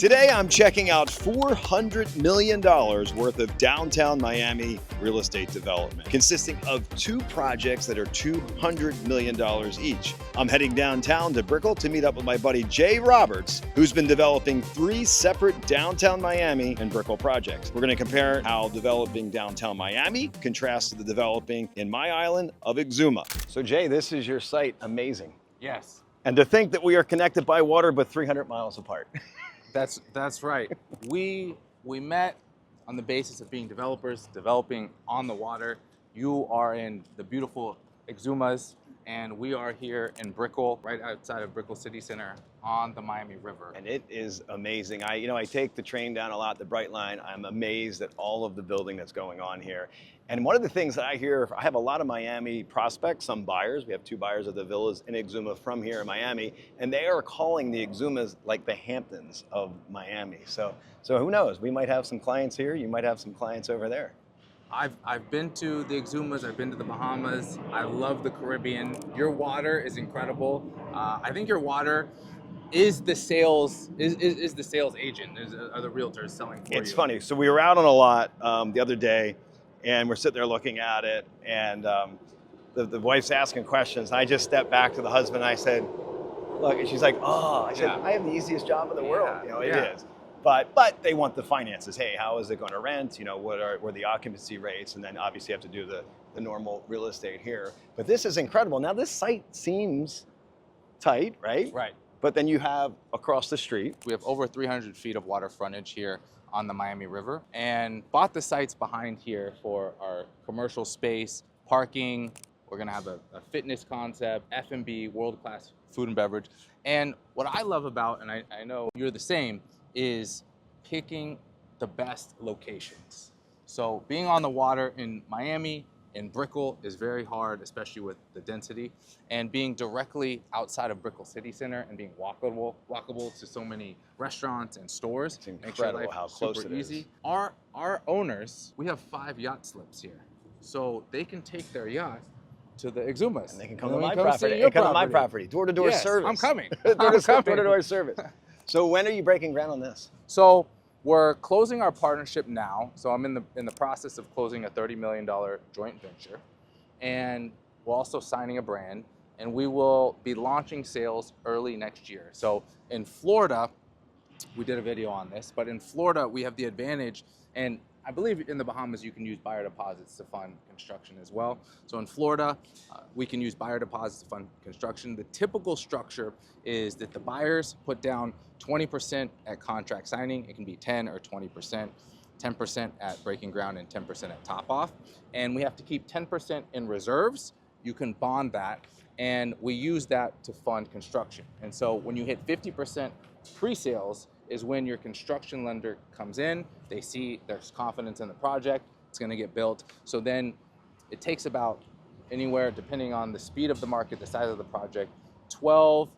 Today I'm checking out $400 million worth of downtown Miami real estate development, consisting of two projects that are $200 million each. I'm heading downtown to Brickell to meet up with my buddy Jay Roberts, who's been developing three separate downtown Miami and Brickell projects. We're going to compare how developing downtown Miami contrasts to the developing in my island of Exuma. So Jay, this is your site. Amazing. Yes. And to think that we are connected by water but 300 miles apart. That's right. We met on the basis of being developers, developing on the water. You are in the beautiful Exumas, and we are here in Brickell, right outside of Brickell City Center on the Miami River. And it is amazing. I take the train down a lot, the Bright Line. I'm amazed at all of the building that's going on here. And one of the things that I hear, I have a lot of Miami prospects, some buyers. We have two buyers of the villas in Exuma from here in Miami, and they are calling the Exumas like the Hamptons of Miami. So who knows? We might have some clients here. You might have some clients over there. I've been to the Exumas, I've been to the Bahamas. I love the Caribbean. Your water is incredible. I think your water is the sales is the sales agent. Are the realtors selling for you? It's funny. So we were out on a lot the other day, and we're sitting there looking at it, and the wife's asking questions. And I just stepped back to the husband and I said, look, and she's like, oh, I said, I have the easiest job in the world. It is. But they want the finances. Hey, how is it going to rent? What are the occupancy rates? And then obviously you have to do the normal real estate here. But this is incredible. Now this site seems tight, right? Right. But then you have across the street. We have over 300 feet of water frontage here on the Miami River, and bought the sites behind here for our commercial space, parking. We're gonna have a fitness concept, F&B, world-class food and beverage. And what I love about, and I know you're the same, is picking the best locations. So being on the water in Miami, in Brickell is very hard, especially with the density, and being directly outside of Brickell City Center and being walkable to so many restaurants and stores. It's incredible how close it is. Our owners, we have 5 yacht slips here, so they can take their yacht to the Exumas. And they can come to my property. They come to my property. Door-to-door service. I'm coming. Door-to-door service. So when are you breaking ground on this? So we're closing our partnership now. So I'm in the process of closing a $30 million joint venture. And we're also signing a brand. And we will be launching sales early next year. So in Florida, we did a video on this, but in Florida, we have the advantage, and I believe in the Bahamas, you can use buyer deposits to fund construction as well. So in Florida, we can use buyer deposits to fund construction. The typical structure is that the buyers put down 20% at contract signing. It can be 10 or 20%, 10% at breaking ground and 10% at top off. And we have to keep 10% in reserves. You can bond that, and we use that to fund construction. And so when you hit 50% pre-sales, is when your construction lender comes in, they see there's confidence in the project, it's gonna get built. So then it takes about anywhere, depending on the speed of the market, the size of the project, 12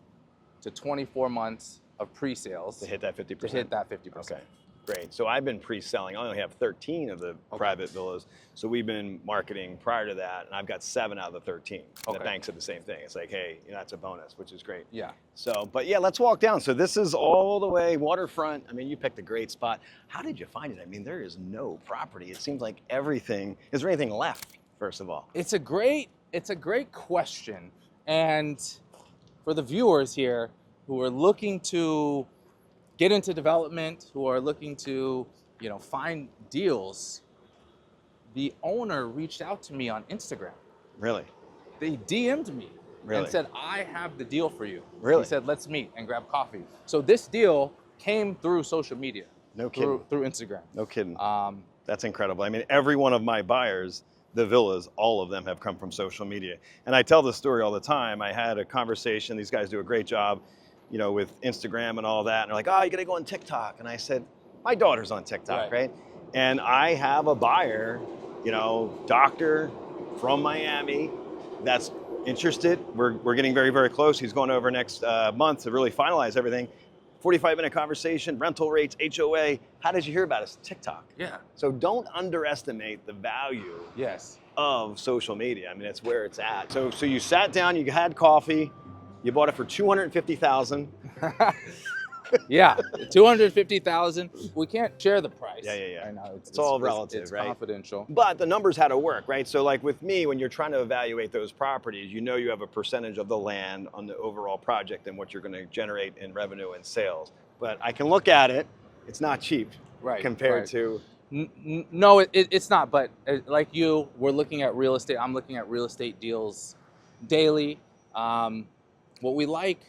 to 24 months of pre-sales. To hit that 50%? To hit that 50%. Okay, great. So I've been pre-selling. I only have 13 of the private villas. So we've been marketing prior to that, and I've got 7 out of the 13. And the bank said the same thing. It's like, hey, that's a bonus, which is great. Yeah. So, but yeah, let's walk down. So this is all the way waterfront. I mean, you picked a great spot. How did you find it? I mean, there is no property. It seems like everything. Is there anything left, first of all? It's a great question. And for the viewers here who are looking to get into development, who are looking to, find deals, the owner reached out to me on Instagram. Really? They DM'd me and said, I have the deal for you. Really? He said, let's meet and grab coffee. So this deal came through social media. No kidding. Through Instagram. No kidding. That's incredible. I mean, every one of my buyers, the villas, all of them have come from social media. And I tell this story all the time. I had a conversation. These guys do a great job, with Instagram and all that. And they're like, oh, you got to go on TikTok. And I said, my daughter's on TikTok, right? And I have a buyer, doctor from Miami that's interested. We're getting very, very close. He's going over next month to really finalize everything. 45-minute conversation, rental rates, HOA. How did you hear about us? TikTok. Yeah. So don't underestimate the value of social media. I mean, it's where it's at. So you sat down, you had coffee, you bought it for $250,000. Yeah, 250,000. We can't share the price. Yeah. Right now, It's all relative, it's right? confidential. But the numbers had to work, right? So like with me, when you're trying to evaluate those properties, you know you have a percentage of the land on the overall project and what you're going to generate in revenue and sales. But I can look at it, it's not cheap compared to... No, it's not. But like you, we're looking at real estate. I'm looking at real estate deals daily. What we like,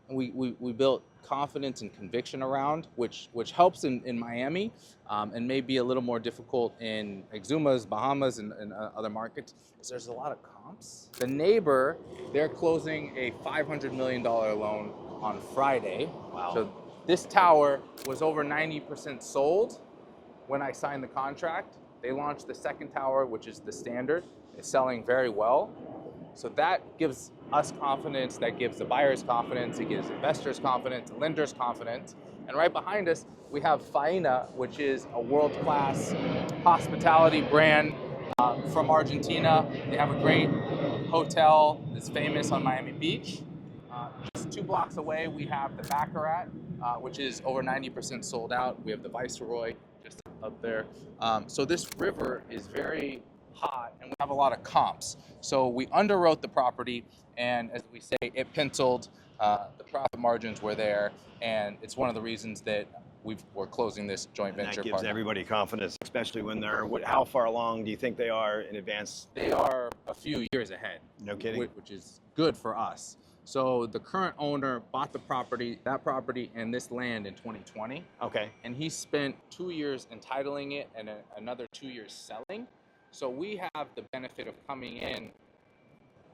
we built confidence and conviction around, which helps in Miami, and may be a little more difficult in Exumas, Bahamas, and other markets. Is there's a lot of comps. The neighbor, they're closing a $500 million loan on Friday. Wow. So this tower was over 90% sold when I signed the contract. They launched the second tower, which is the standard. It's selling very well. So that gives us confidence, that gives the buyers confidence, it gives investors confidence, lenders confidence. And right behind us, we have Faena, which is a world-class hospitality brand from Argentina. They have a great hotel that's famous on Miami Beach. Just 2 blocks away, we have the Baccarat, which is over 90% sold out. We have the Viceroy just up there. So this river is very hot, and we have a lot of comps. So we underwrote the property, and as we say, it penciled. The profit margins were there, and it's one of the reasons that we're closing this joint venture. That gives partner. everybody confidence, especially when they're... How far along do you think they are in advance? They are a few years ahead. No kidding. Which is good for us. So the current owner bought the property, that property and this land in 2020. Okay. And he spent 2 years entitling it and another 2 years selling. So we have the benefit of coming in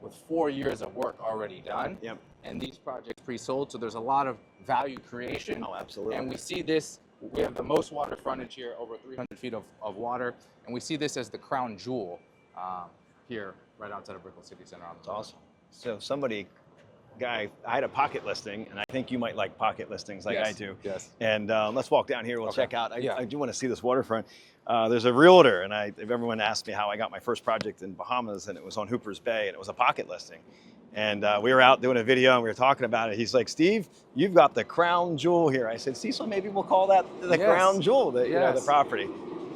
with 4 years of work already done. Yep. And these projects pre-sold, so there's a lot of value creation. Oh, absolutely. And we see this, we have the most water frontage here, over 300 feet of water, and we see this as the crown jewel here, right outside of Brickell City Center. That's awesome. So I had a pocket listing, and I think you might like pocket listings like I do. Yes. And let's walk down here. We'll check out. Yeah. I do want to see this waterfront. There's a realtor, and if everyone asked me how I got my first project in Bahamas, and it was on Hooper's Bay, and it was a pocket listing. And we were out doing a video, and we were talking about it. He's like, "Steve, you've got the crown jewel here." I said, "Cecil, maybe we'll call that the crown jewel, the property."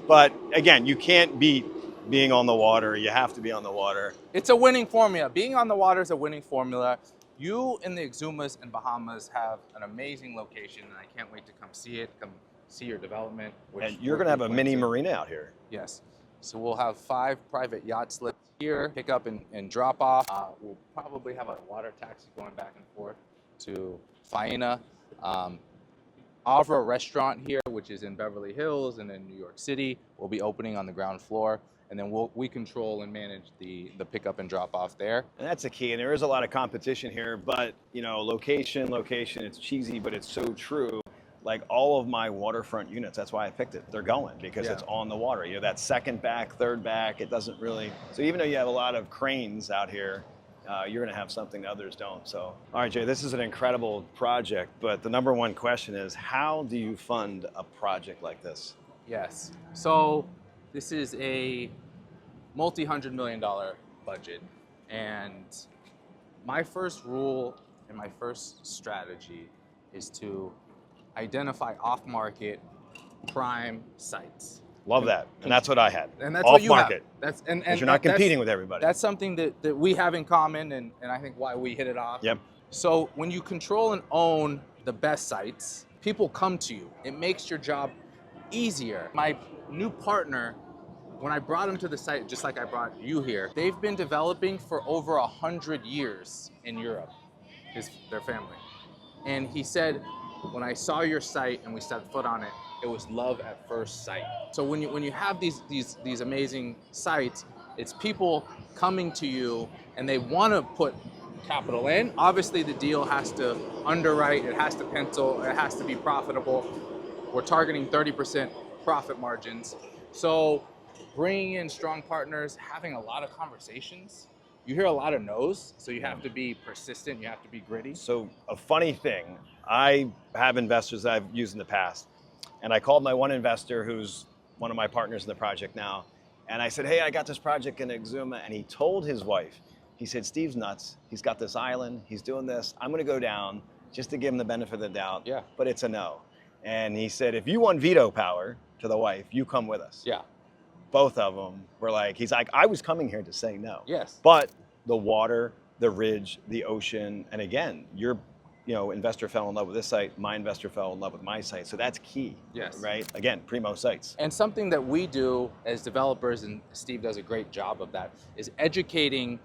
But again, you can't beat being on the water. You have to be on the water. It's a winning formula. Being on the water is a winning formula. You in the Exumas and Bahamas have an amazing location, and I can't wait to come see it, come see your development. And you're going to have a mini marina out here. Yes. So we'll have 5 private yacht slips here, pick up and drop off. We'll probably have a water taxi going back and forth to Faena. Offer a restaurant here, which is in Beverly Hills and in New York City. We'll be opening on the ground floor. And then we control and manage the pickup and drop off there. And that's the key. And there is a lot of competition here, but location, it's cheesy, but it's so true. Like all of my waterfront units, that's why I picked it. They're going because it's on the water. You know, that second back, third back, it doesn't really, so even though you have a lot of cranes out here, you're gonna have something that others don't. So, all right, Jay, this is an incredible project, but the number one question is, how do you fund a project like this? Yes. So this is a multi-$100 million budget. And my first rule and my first strategy is to identify off-market prime sites. Love that. And that's what I had. And that's off what you market. Have. And you're not competing with everybody. That's something that we have in common, and I think why we hit it off. Yep. So when you control and own the best sites, people come to you. It makes your job easier. My new partner, when I brought him to the site, just like I brought you here, they've been developing for over 100 years in Europe, their family. And he said, when I saw your site and we set foot on it, it was love at first sight. So when you have these amazing sites, it's people coming to you and they want to put capital in. Obviously the deal has to underwrite, it has to pencil, it has to be profitable. We're targeting 30% profit margins. So bringing in strong partners, having a lot of conversations. You hear a lot of no's, so you have to be persistent, you have to be gritty. So a funny thing, I have investors that I've used in the past, and I called my one investor who's one of my partners in the project now, and I said, hey, I got this project in Exuma, and he told his wife, he said, Steve's nuts, he's got this island, he's doing this, I'm gonna go down just to give him the benefit of the doubt. Yeah. But it's a no. And he said, if you want veto power, to the wife, you come with us. Yeah. Both of them were like, he's like, I was coming here to say no. Yes. But the water, the ridge, the ocean, and again, your investor fell in love with this site, my investor fell in love with my site. So that's key. Yes. Right? Again, primo sites. And something that we do as developers, and Steve does a great job of that, is educating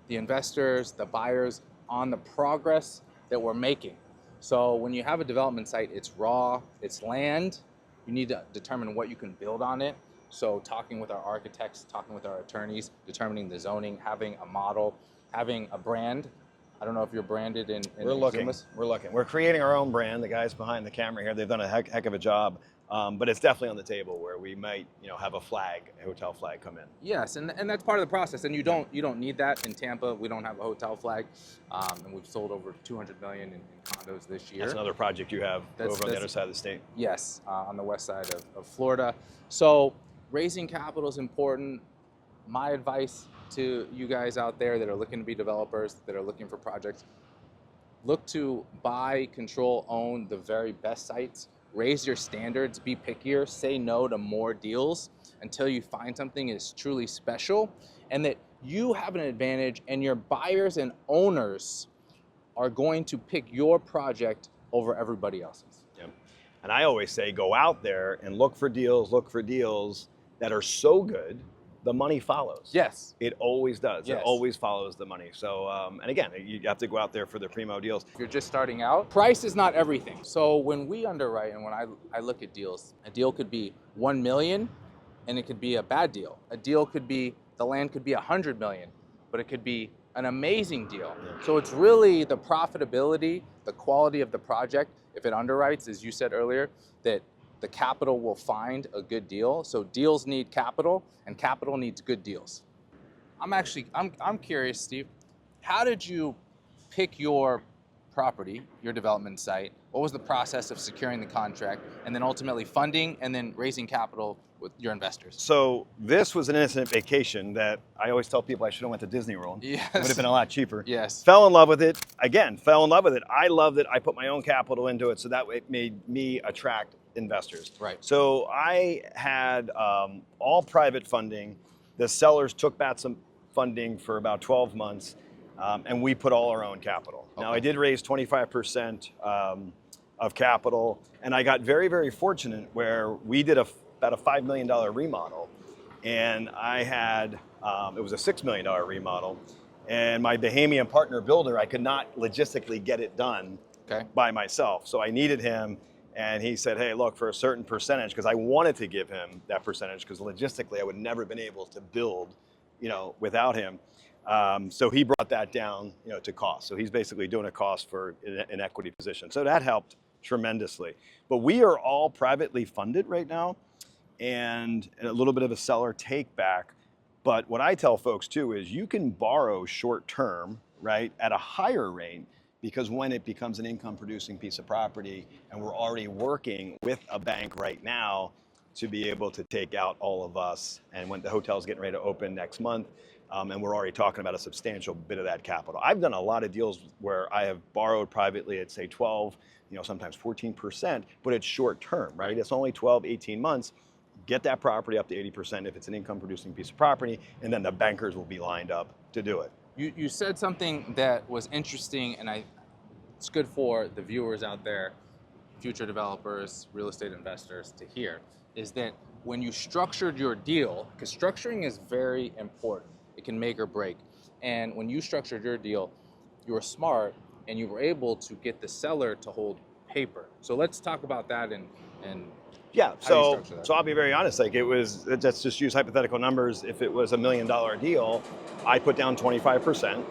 the investors, the buyers on the progress that we're making. So when you have a development site, it's raw, it's land. You need to determine what you can build on it. So talking with our architects, talking with our attorneys, determining the zoning, having a model, having a brand. I don't know if you're branded in We're looking. Exumas. We're looking. We're creating our own brand. The guys behind the camera here, they've done a heck of a job. But it's definitely on the table where we might, have a hotel flag come in. Yes, and that's part of the process. And you don't need that in Tampa. We don't have a hotel flag, and we've sold over 200 million in condos this year. That's another project you have over on the other side of the state. Yes, on the west side of Florida. So raising capital is important. My advice to you guys out there that are looking to be developers, that are looking for projects, look to buy, control, own the very best sites. Raise your standards, be pickier, say no to more deals until you find something that is truly special and that you have an advantage and your buyers and owners are going to pick your project over everybody else's. Yep. And I always say, go out there and look for deals that are so good, the money follows. Yes. It always does. Yes. It always follows the money. So, and again, you have to go out there for the primo deals. If you're just starting out, price is not everything. So when we underwrite and when I look at deals, a deal could be 1 million and it could be a bad deal. A deal could be, the land could be 100 million, but it could be an amazing deal. Yeah. So it's really the profitability, the quality of the project. If it underwrites, as you said earlier, that the capital will find a good deal. So deals need capital and capital needs good deals. I'm curious, Steve, how did you pick your property, your development site? What was the process of securing the contract and then ultimately funding and then raising capital with your investors? So this was an innocent vacation that I always tell people I should have went to Disney World. Yes. It would have been a lot cheaper. Yes. Fell in love with it. Again, fell in love with it. I loved it. I put my own capital into it, so that it made me attract investors. Right. So I had all private funding. The sellers took back some funding for about 12 months, and we put all our own capital. Okay. Now I did raise 25% of capital, and I got very, very fortunate where we did about a $5 million remodel, and I had, it was a $6 million remodel, and my Bahamian partner builder, I could not logistically get it done by myself. So I needed him. And he said, hey, look, for a certain percentage, because I wanted to give him that percentage, because logistically I would never have been able to build, without him. So he brought that down, to cost. So he's basically doing a cost for an equity position. So that helped tremendously. But we are all privately funded right now, and a little bit of a seller take back. But what I tell folks too is you can borrow short term, right, at a higher rate, because when it becomes an income producing piece of property, and we're already working with a bank right now to be able to take out all of us, and when the hotel's getting ready to open next month, and we're already talking about a substantial bit of that capital. I've done a lot of deals where I have borrowed privately at say 12, sometimes 14%, but it's short term, right? It's only 12, 18 months. Get that property up to 80% if it's an income producing piece of property, and then the bankers will be lined up to do it. You said something that was interesting, and it's good for the viewers out there, future developers, real estate investors to hear, is that when you structured your deal, because structuring is very important, it can make or break. And when you structured your deal, you were smart and you were able to get the seller to hold paper. So let's talk about that and yeah, so I'll be very honest, let's just use hypothetical numbers. If it was $1 million deal, I put down 25%.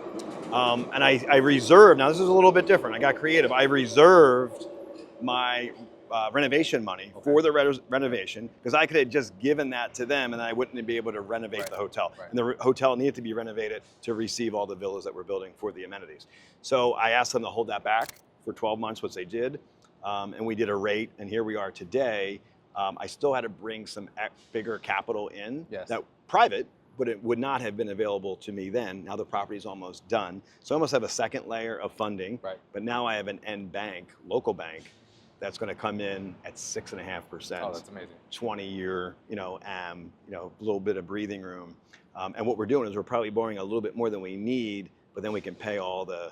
And I reserved, now this is a little bit different, I got creative. I reserved my renovation money for the renovation, because I could have just given that to them and I wouldn't be able to renovate the hotel. Right. And the hotel needed to be renovated to receive all the villas that we're building for the amenities. So I asked them to hold that back for 12 months, which they did. And we did a rate, and here we are today. I still had to bring some bigger capital in, that private, but it would not have been available to me then. Now the property's almost done. So I almost have a second layer of funding, Right. but now I have an end bank, local bank, that's going to come in at 6.5%. Oh, that's amazing. 20-year, a little bit of breathing room. And what we're doing is we're probably borrowing a little bit more than we need, but then we can pay all the,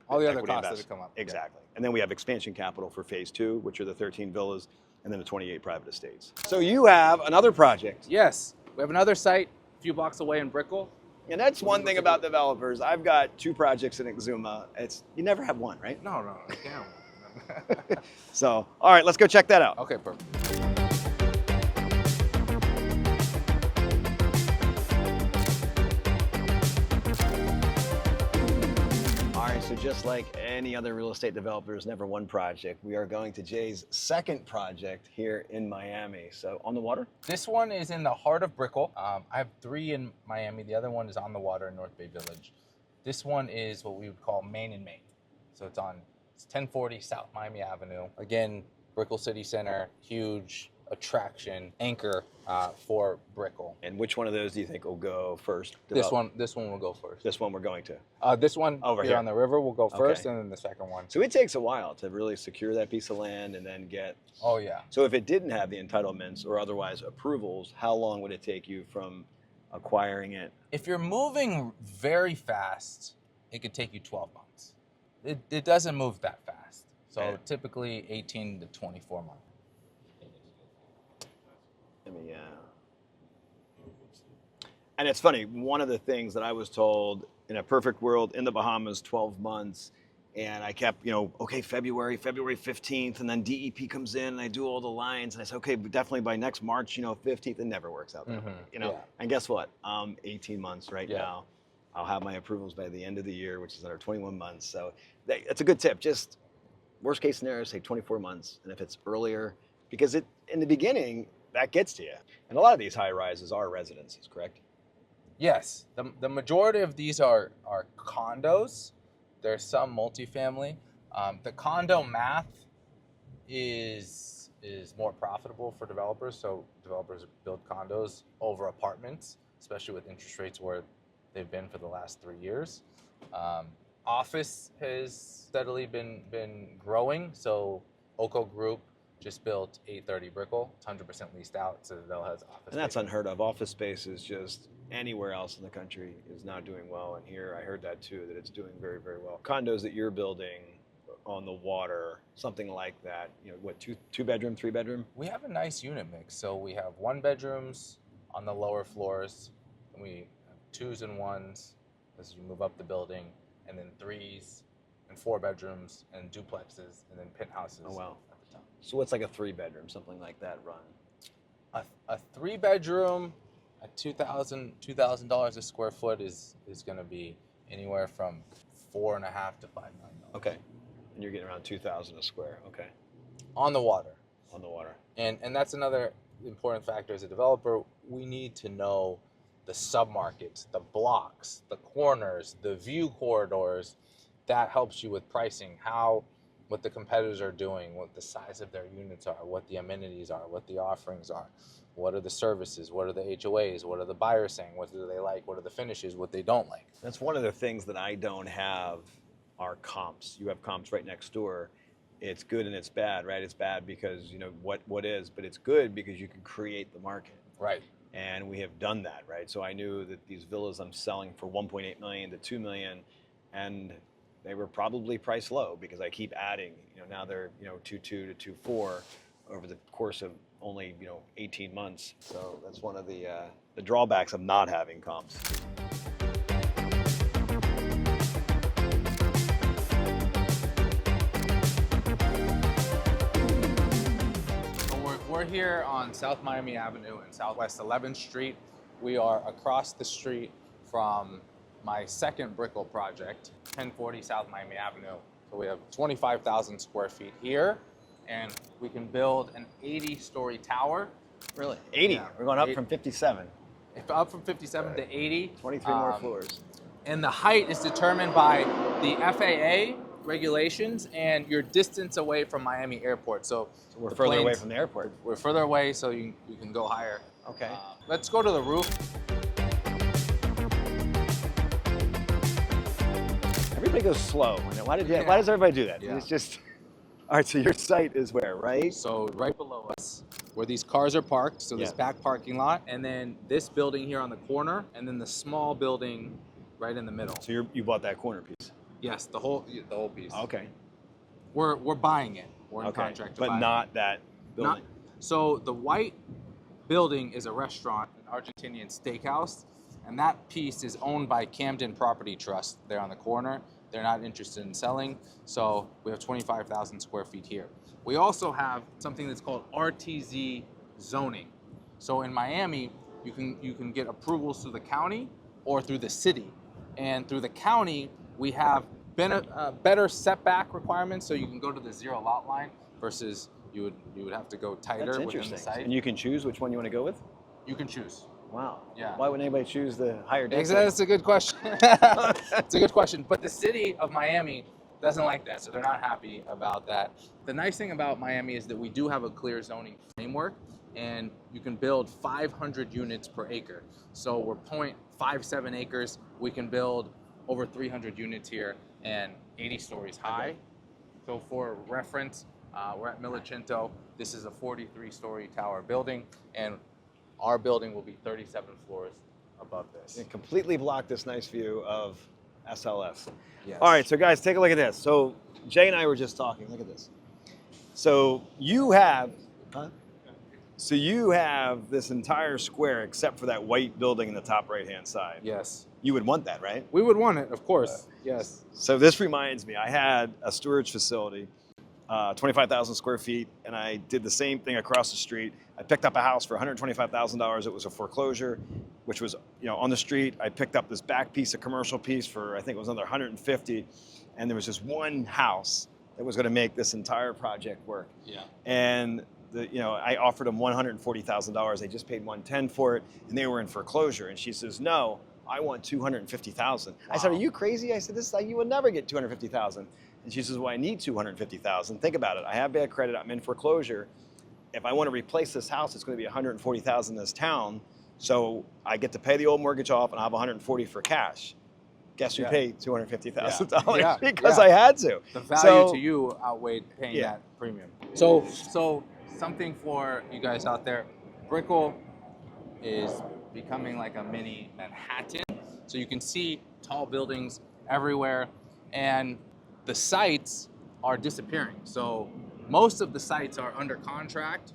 all the other equity costs invest. that come up. Exactly. And then we have expansion capital for phase 2, which are the 13 villas, and then the 28 private estates. So you have another project. Yes, we have another site a few blocks away in Brickell. And that's one thing about developers. I've got 2 projects in Exuma. You never have one, right? No, I can't. So, all right, let's go check that out. Okay, perfect. All right, so just like any other real estate developers, never one project, we are going to Jay's second project here in Miami. So on the water? This one is in the heart of Brickell. I have 3 in Miami. The other one is on the water in North Bay Village. This one is what we would call Main and Main. So it's 1040 South Miami Avenue. Again, Brickell City Center, huge attraction, anchor for Brickell. And which one of those do you think will go first? This one will go first. This one we're going to? This one over here on the river will go first, Okay. and then the second one. So it takes a while to really secure that piece of land and then get... Oh yeah. So if it didn't have the entitlements or otherwise approvals, how long would it take you from acquiring it? If you're moving very fast, it could take you 12 months. It doesn't move that fast. So Okay. typically 18 to 24 months. And it's funny, one of the things that I was told in a perfect world in the Bahamas, 12 months, and I kept, okay, February 15th, and then DEP comes in and I do all the lines, and I said, okay, but definitely by next March, 15th, it never works out that way, Yeah. And guess what? 18 months right Yeah. now. I'll have my approvals by the end of the year, which is another 21 months. So that's a good tip. Just worst case scenario, say 24 months. And if it's earlier, because in the beginning, that gets to you. And a lot of these high rises are residences, correct? Yes, the majority of these are condos. There's some multifamily. The condo math is more profitable for developers. So developers build condos over apartments, especially with interest rates where they've been for the last 3 years. Office has steadily been growing. So Oco Group just built 830 Brickell. It's 100% leased out. Citadel has office. And that's space. unheard of. Office space is just anywhere else in the country is not doing well. And here I heard that too, that it's doing very, very well. Condos that you're building on the water, something like that, what, two bedroom, 3 bedroom? We have a nice unit mix. So we have 1 bedrooms on the lower floors, and we have 2s and 1s as you move up the building, and then 3s and 4 bedrooms and duplexes and then penthouses. Oh, wow. At the top. So what's like a 3 bedroom, something like that run? A 3 bedroom at $2,000 a square foot is going to be anywhere from $4.5 to $5 million. Okay. And you're getting around 2,000 a square. Okay. On the water. On the water. And that's another important factor as a developer. We need to know the submarkets, the blocks, the corners, the view corridors. That helps you with pricing, what the competitors are doing, what the size of their units are, what the amenities are, what the offerings are, what are the services, what are the HOAs, what are the buyers saying, what do they like, what are the finishes, what they don't like. That's one of the things that I don't have are comps. You have comps right next door. It's good and it's bad, right? It's bad because, what is, but it's good because you can create the market. Right. And we have done that, right? So I knew that these villas I'm selling for 1.8 million to 2 million, and they were probably priced low because I keep adding, now they're, 2.2 to 2.4 over the course of only, 18 months. So that's one of the drawbacks of not having comps. We're here on South Miami Avenue and Southwest 11th Street. We are across the street from my second Brickell project, 1040 South Miami Avenue. So we have 25,000 square feet here, and we can build an 80-story tower. Really? 80? Yeah. We're going up from 57. Up from 57 to 80. 23 more floors. And the height is determined by the FAA regulations and your distance away from Miami Airport. So We're the further away planes- from the airport. We're further away, so you can go higher. Okay. Let's go to the roof. Everybody goes slow. Why Yeah. does everybody do that? Yeah. It's just, all right, so your site is where, right? So right below us, where these cars are parked, so this Yeah. back parking lot, and then this building here on the corner, and then the small building right in the middle. So you bought that corner piece. Yes, the whole piece. Okay. We're buying it. We're in Okay. contract to But buy not that building. So the white building is a restaurant, an Argentinian steakhouse, and that piece is owned by Camden Property Trust. They're on the corner. They're not interested in selling, so we have 25,000 square feet here. We also have something that's called RTZ zoning. So in Miami, you can get approvals through the county or through the city. And through the county, we have better setback requirements, so you can go to the 0 lot line versus you would have to go tighter That's within interesting. the site. And you can choose which one you want to go with? You can choose. Wow. Yeah. Why would anybody choose the higher density? That's a good question. It's a good question. But the city of Miami doesn't like that, so they're not happy about that. The nice thing about Miami is that we do have a clear zoning framework, and you can build 500 units per acre. So we're 0.57 acres. We can build over 300 units here and 80 stories high. So for reference, we're at Millicento. This is a 43-story tower building, and our building will be 37 floors above this. It completely blocked this nice view of SLS. Yes. All right, so guys, take a look at this. So Jay and I were just talking. Look at this. So you have this entire square except for that white building in the top right-hand side. Yes. You would want that, right? We would want it, of course. Yes. So this reminds me, I had a storage facility, 25,000 square feet, and I did the same thing across the street. I picked up a house for $125,000. It was a foreclosure, which was on the street. I picked up this back piece, a commercial piece for, I think it was another 150, and there was just one house that was going to make this entire project work. Yeah. And I offered them $140,000. They just paid $110 for it, and they were in foreclosure. And she says, "No, I want $250,000." Wow. I said, "Are you crazy?" I said, "This is like, you would never get $250,000." And she says, "Well, I need $250,000. Think about it. I have bad credit. I'm in foreclosure. If I want to replace this house, it's going to be $140,000 in this town. So I get to pay the old mortgage off, and I have $140,000 for cash." Guess who paid $250,000 Yeah. because I had to. The value to you outweighed paying that premium. So something for you guys out there, Brickell is becoming like a mini Manhattan. So you can see tall buildings everywhere, and the sites are disappearing. So most of the sites are under contract,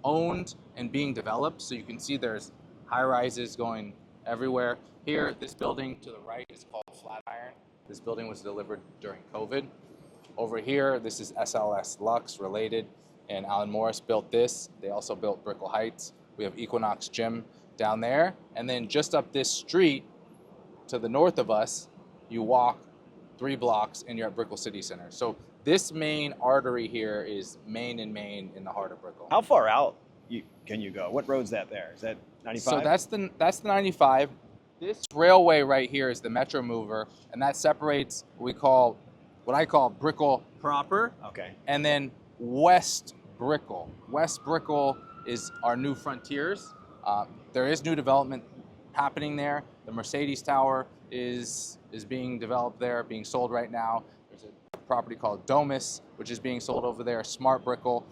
owned and being developed. So you can see there's high rises going everywhere. Here, this building to the right is called Flatiron. This building was delivered during COVID. Over here, this is SLS Lux related, and Alan Morris built this. They also built Brickell Heights. We have Equinox Gym down there. And then just up this street to the north of us, you walk 3 blocks and you're at Brickell City Center. So this main artery here is Main and Main in the heart of Brickell. How far out can you go? What road's that there? Is that 95? So that's the 95. This railway right here is the Metro Mover, and that separates what I call Brickell proper. Okay. And then West Brickell. West Brickell is our new frontiers. There is new development happening there. The Mercedes Tower is being developed there, being sold right now. There's a property called Domus, which is being sold over there. Smart Brickell.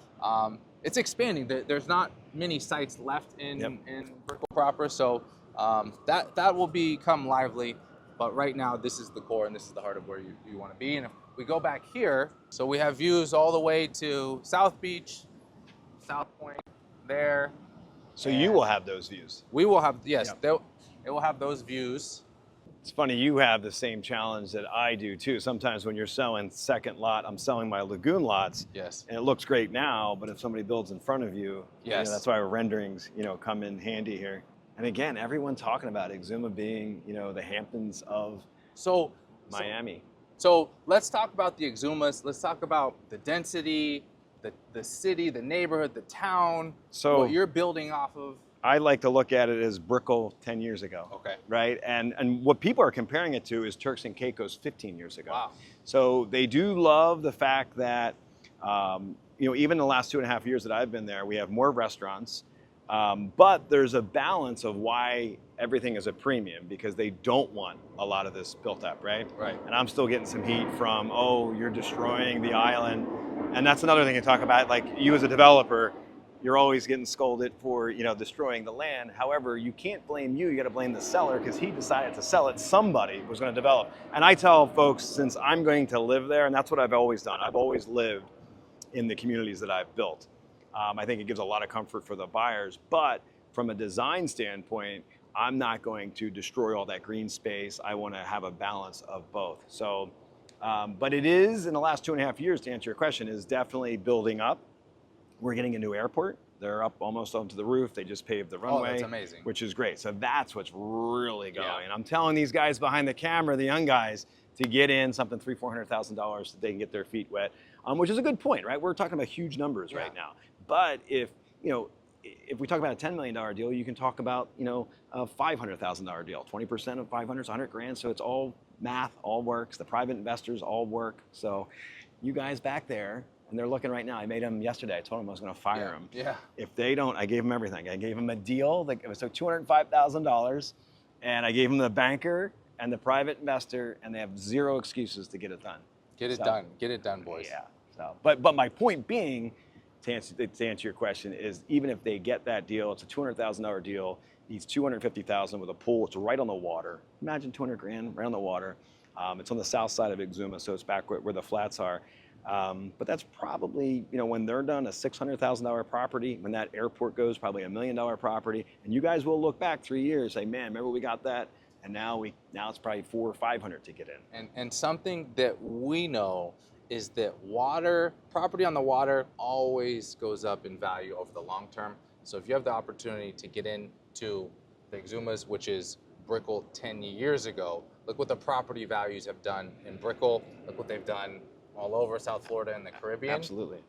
It's expanding. There's not many sites left in Brickell proper, so that will become lively. But right now, this is the core and this is the heart of where you want to be. And if we go back here, so we have views all the way to South Beach, South Point there. So you will have those views. We will have, yes, it will have those views. It's funny, you have the same challenge that I do too. Sometimes when you're selling second lot, I'm selling my lagoon lots. Yes. And it looks great now, but if somebody builds in front of you, that's why our renderings, come in handy here. And again, everyone talking about Exuma being, the Hamptons of Miami. So let's talk about the Exumas. Let's talk about the density, the city, the neighborhood, the town, what you're building off of. I like to look at it as Brickell 10 years ago. Okay. Right? And what people are comparing it to is Turks and Caicos 15 years ago. Wow. So they do love the fact that, even in the last 2.5 years that I've been there, we have more restaurants, but there's a balance of why everything is a premium, because they don't want a lot of this built up, right? Right. And I'm still getting some heat from, oh, you're destroying the island. And that's another thing to talk about. Like, you as a developer, you're always getting scolded for, destroying the land. However, you can't blame you got to blame the seller, because he decided to sell it. Somebody was going to develop. And I tell folks, since I'm going to live there, and that's what I've always done, I've always lived in the communities that I've built. I think it gives a lot of comfort for the buyers, but from a design standpoint, I'm not going to destroy all that green space. I want to have a balance of both. So, but it is, in the last 2.5 years, to answer your question, is definitely building up. We're getting a new airport. They're up almost onto the roof. They just paved the runway. Oh, that's amazing. Which is great. So that's what's really going. Yeah. And I'm telling these guys behind the camera, the young guys, to get in something $300,000-$400,000 so they can get their feet wet, which is a good point, right? We're talking about huge numbers right now. But if we talk about a $10 million deal, you can talk about a $500,000 deal. 20% of 500 is 100 grand. So it's all math, all works. The private investors all work. So you guys back there, and they're looking right now. I made them yesterday. I told them I was going to fire them. Yeah. If they don't, I gave them everything. I gave them a deal. It was $205,000, and I gave them the banker and the private investor, and they have zero excuses to get it done. Get it done. Get it done, boys. Yeah. So, but my point being, to answer your question, is even if they get that deal, it's a $200,000 deal. Needs $250,000 with a pool. It's right on the water. Imagine 200 grand right on the water. It's on the south side of Exuma, so it's back where the flats are. But that's probably, when they're done, a $600,000 property. When that airport goes, probably $1 million property. And you guys will look back 3 years, say, man, remember we got that? And now it's probably 400 or 500 to get in. And something that we know is that property on the water always goes up in value over the long term. So if you have the opportunity to get into the Exumas, which is Brickell 10 years ago, look what the property values have done in Brickell. Look what they've done all over South Florida and the Caribbean. Absolutely.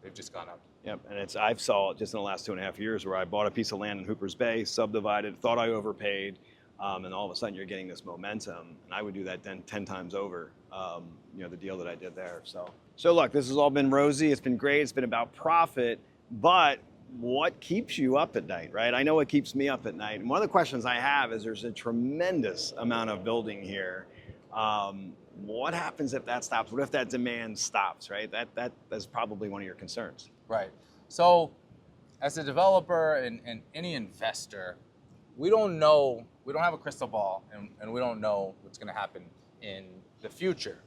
They've just gone up. Yep, and I've saw it just in the last 2.5 years where I bought a piece of land in Hooper's Bay, subdivided, thought I overpaid, and all of a sudden you're getting this momentum. And I would do that 10 times over, the deal that I did there. So look, this has all been rosy. It's been great. It's been about profit, but what keeps you up at night, right? I know what keeps me up at night. And one of the questions I have is, there's a tremendous amount of building here. What happens if that stops? What if that demand stops, right? That's probably one of your concerns. Right. So as a developer and any investor, we don't know, we don't have a crystal ball, and we don't know what's going to happen in the future.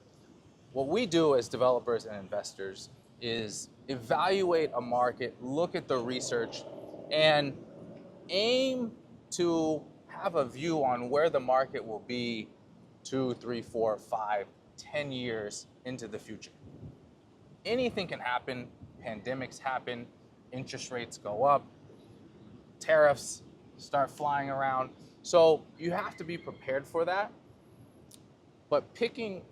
What we do as developers and investors is evaluate a market, look at the research, and aim to have a view on where the market will be 2, 3, 4, 5, 10 years into the future. Anything can happen. Pandemics happen, interest rates go up, tariffs start flying around. So you have to be prepared for that. But picking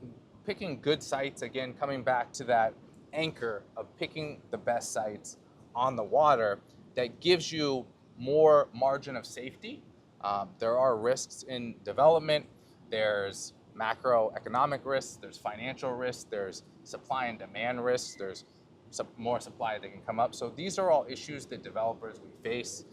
good sites, again, coming back to that anchor of picking the best sites on the water, that gives you more margin of safety. There are risks in development. There's macroeconomic risks, there's financial risks, there's supply and demand risks, there's more supply that can come up. So these are all issues that developers we face.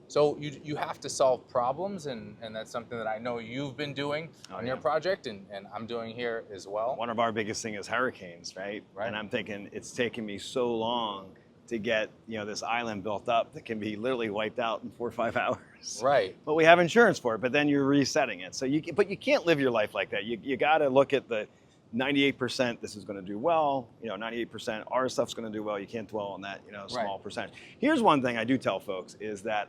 So you have to solve problems, and that's something that I know you've been doing on your project, and I'm doing here as well. One of our biggest things is hurricanes, right? And I'm thinking, it's taken me so long to get this island built up that can be literally wiped out in 4 or 5 hours. Right. But we have insurance for it, but then you're resetting it. So you can't live your life like that. You got to look at the 98% this is going to do well, 98% our stuff's going to do well. You can't dwell on that, small percentage. Here's one thing I do tell folks is that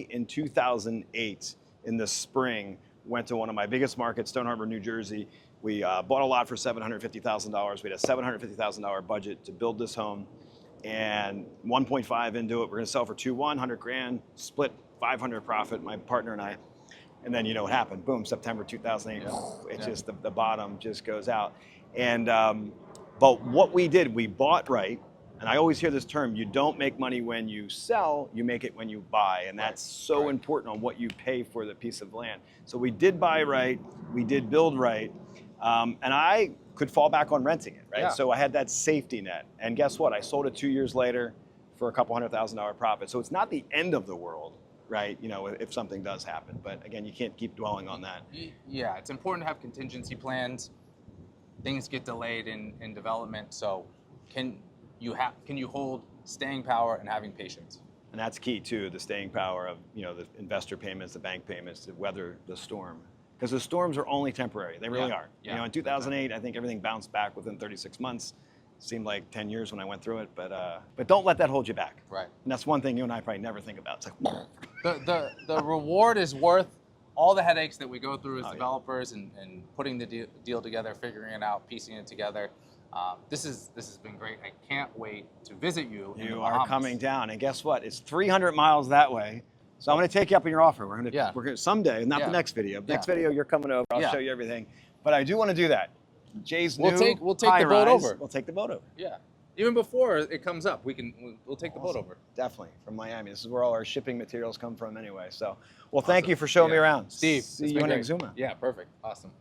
in 2008, in the spring, went to one of my biggest markets, Stone Harbor, New Jersey. We bought a lot for $750,000. We had a $750,000 budget to build this home, and 1.5 into it. We're going to sell for 100 grand, split 500 profit, my partner and I. And then what happened? Boom, September 2008, it's just the bottom just goes out. And but what we did, we bought right, And I always hear this term, you don't make money when you sell, you make it when you buy. And that's so important on what you pay for the piece of land. So we did buy right, we did build right, and I could fall back on renting it, right? Yeah. So I had that safety net. And guess what? I sold it 2 years later for a couple $100,000 profit. So it's not the end of the world, right? You know, if something does happen. But again, you can't keep dwelling on that. Yeah, it's important to have contingency plans. Things get delayed in development, so can you hold staying power and having patience? And that's key too, the staying power of, you know, the investor payments, the bank payments to weather the storm. Because the storms are only temporary. They really are. Yeah. You know, in 2008, I think everything bounced back within 36 months. Seemed like 10 years when I went through it, but don't let that hold you back. Right. And that's one thing you and I probably never think about. It's like, The reward is worth all the headaches that we go through as developers and putting the deal together, figuring it out, piecing it together. This has been great. I can't wait to visit you. You are coming down, and guess what? It's 300 miles that way. So I'm going to take you up on your offer. We're going to someday, not the next video. Next video, you're coming over. I'll show you everything. But I do want to do that. Jay's we'll new take the boat over. We'll take the boat over. Yeah. Even before it comes up, we'll take the boat over. Definitely from Miami. This is where all our shipping materials come from anyway. So, well, thank you for showing me around. Steve, see you in Exuma. Yeah, perfect. Awesome.